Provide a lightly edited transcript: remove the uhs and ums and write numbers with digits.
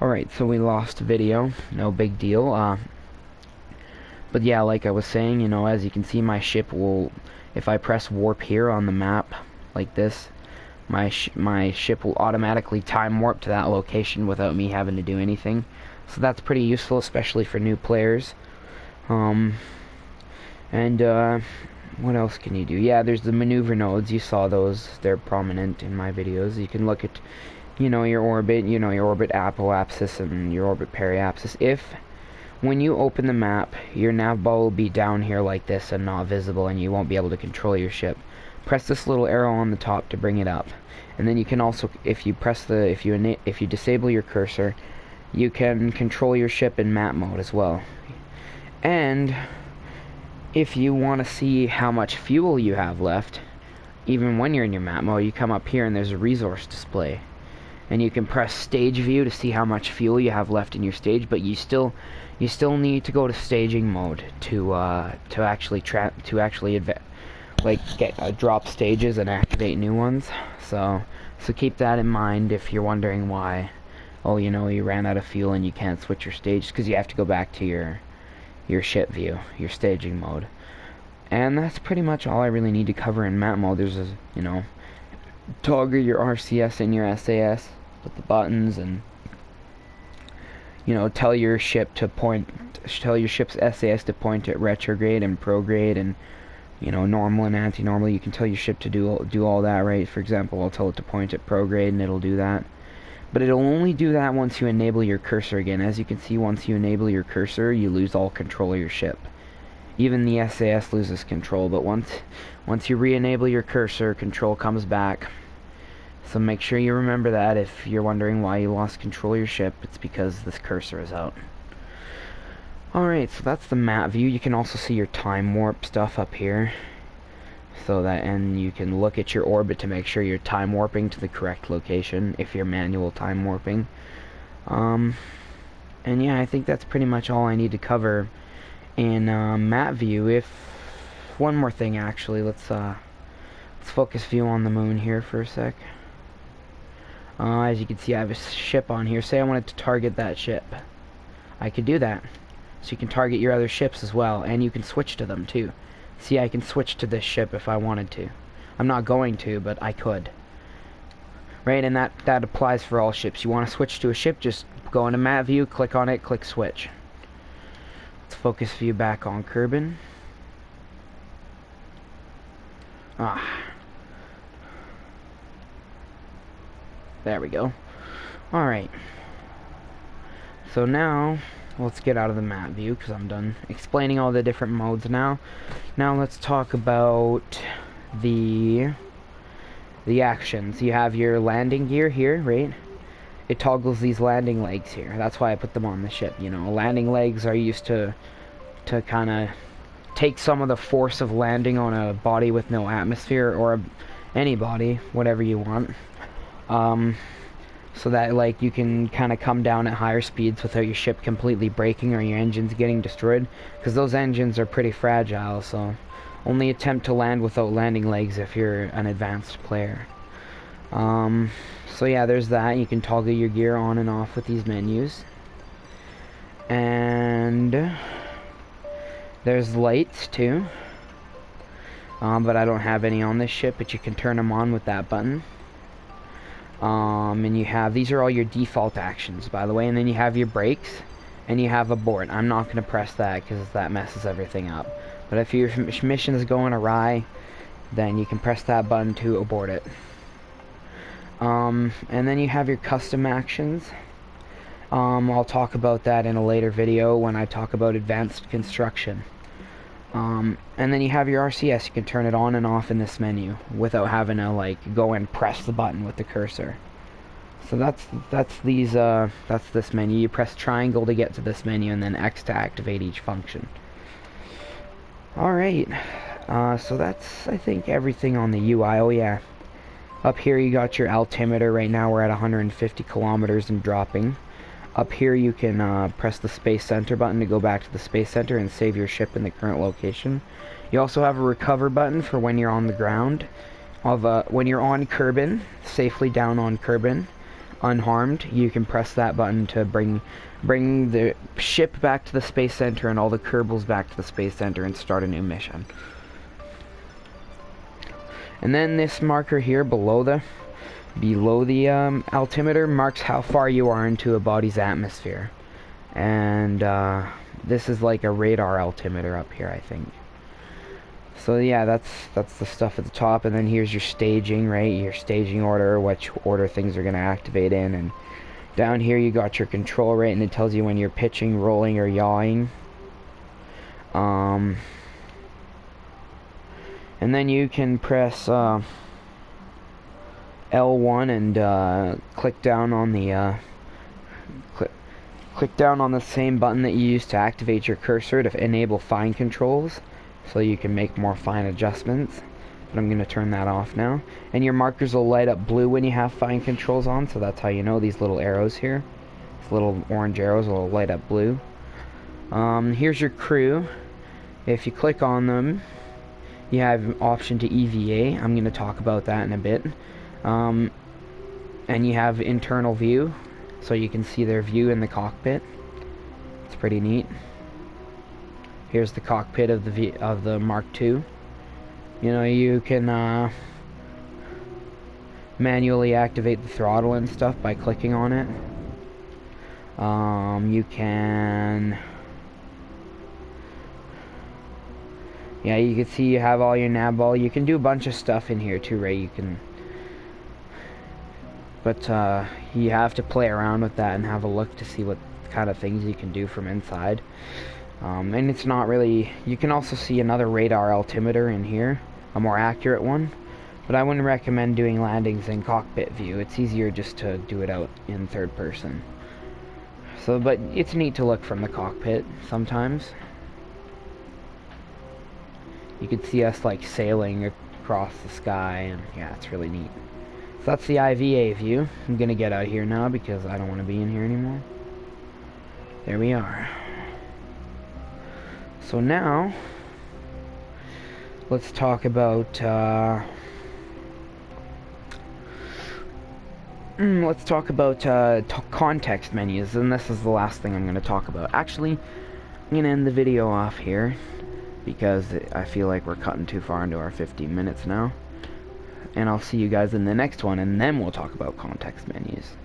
Alright, so we lost video. No big deal. But yeah, like I was saying, you know, as you can see, my ship will, if I press warp here on the map, like this, my ship will automatically time warp to that location without me having to do anything. So that's pretty useful, especially for new players. What else can you do? Yeah, there's the maneuver nodes. You saw those. They're prominent in my videos. You can look at, you know, your orbit, apoapsis, and your orbit periapsis. When you open the map, your nav ball will be down here like this and not visible, and you won't be able to control your ship. Press this little arrow on the top to bring it up, and then you can also, if you disable your cursor, you can control your ship in map mode as well. And if you want to see how much fuel you have left, even when you're in your map mode, you come up here and there's a resource display. And you can press stage view to see how much fuel you have left in your stage, but you still need to go to staging mode to actually drop stages and activate new ones. So keep that in mind if you're wondering why. Oh, you know, you ran out of fuel and you can't switch your stage, because you have to go back to your ship view, your staging mode. And that's pretty much all I really need to cover in map mode. There's toggle your RCS and your SAS with the buttons, and tell your ship's SAS to point at retrograde and prograde, and normal and anti-normal. You can tell your ship to do all that, right? For example, I'll tell it to point at prograde and it'll do that. But it'll only do that once you enable your cursor again. As you can see, once you enable your cursor, you lose all control of your ship. Even the SAS loses control, but once you re-enable your cursor, control comes back. So make sure you remember that. If you're wondering why you lost control of your ship, it's because this cursor is out. Alright, so that's the map view. You can also see your time warp stuff up here. And you can look at your orbit to make sure you're time warping to the correct location if you're manual time warping. And yeah, I think that's pretty much all I need to cover in map view. One more thing, actually, let's focus view on the moon here for a sec. As you can see, I have a ship on here. Say I wanted to target that ship, I could do that. So you can target your other ships as well, and you can switch to them too. See, I can switch to this ship if I wanted to. I'm not going to, but I could. Right, and that applies for all ships. You want to switch to a ship, just go into map view, click on it, click switch. Let's focus view back on Kerbal. There we go. Alright. So now, let's get out of the map view, because I'm done explaining all the different modes now. Now let's talk about the actions. You have your landing gear here, right? It toggles these landing legs here. That's why I put them on the ship. Landing legs are used to kind of take some of the force of landing on a body with no atmosphere, or any body, whatever you want. So that you can kind of come down at higher speeds without your ship completely breaking or your engines getting destroyed, because those engines are pretty fragile. So only attempt to land without landing legs if you're an advanced player. So yeah, there's that. You can toggle your gear on and off with these menus. And there's lights too, but I don't have any on this ship, but you can turn them on with that button. And you have, these are all your default actions, by the way, and then you have your brakes, and you have abort. I'm not going to press that because that messes everything up. But if your mission is going awry, then you can press that button to abort it. And then you have your custom actions. I'll talk about that in a later video when I talk about advanced construction. And then you have your RCS. You can turn it on and off in this menu without having to go and press the button with the cursor. So that's this menu. You press triangle to get to this menu, and then X to activate each function. Alright, so that's, I think, everything on the UI. Oh yeah, up here you got your altimeter. Right now we're at 150 kilometers and dropping. Up here you can press the Space Center button to go back to the Space Center and save your ship in the current location. You also have a recover button for when you're on the ground, when you're on Kerbal, safely down on Kerbal. unharmed, you can press that button to bring the ship back to the space center and all the Kerbals back to the space center and start a new mission. And then this marker here below the altimeter marks how far you are into a body's atmosphere. And this is like a radar altimeter up here, I think. So yeah, that's the stuff at the top, and then here's your staging, right? Your staging order, which order things are going to activate in, and down here you got your control rate, and it tells you when you're pitching, rolling, or yawing. And then you can press L1 and click down on the click down on the same button that you used to activate your cursor to enable fine controls, so you can make more fine adjustments. But I'm going to turn that off now. And your markers will light up blue when you have fine controls on, so that's how you know. These little arrows here, these little orange arrows will light up blue. Here's your crew. If you click on them, you have an option to EVA. I'm going to talk about that in a bit. And you have internal view, so you can see their view in the cockpit. It's pretty neat. Here's the cockpit of the Mark II. You know, you can manually activate the throttle and stuff by clicking on it. You can... Yeah, you can see you have all your nav ball. You can do a bunch of stuff in here too, right? You can... But you have to play around with that and have a look to see what kind of things you can do from inside. And it's not really... You can also see another radar altimeter in here, a more accurate one, but I wouldn't recommend doing landings in cockpit view. It's easier just to do it out in third person. So, but it's neat to look from the cockpit sometimes. You could see us like sailing across the sky, and yeah, it's really neat. So that's the IVA view. I'm gonna get out of here now because I don't want to be in here anymore. There we are. So now, let's talk about context menus, and this is the last thing I'm going to talk about. Actually, I'm going to end the video off here because I feel like we're cutting too far into our 15 minutes now. And I'll see you guys in the next one, and then we'll talk about context menus.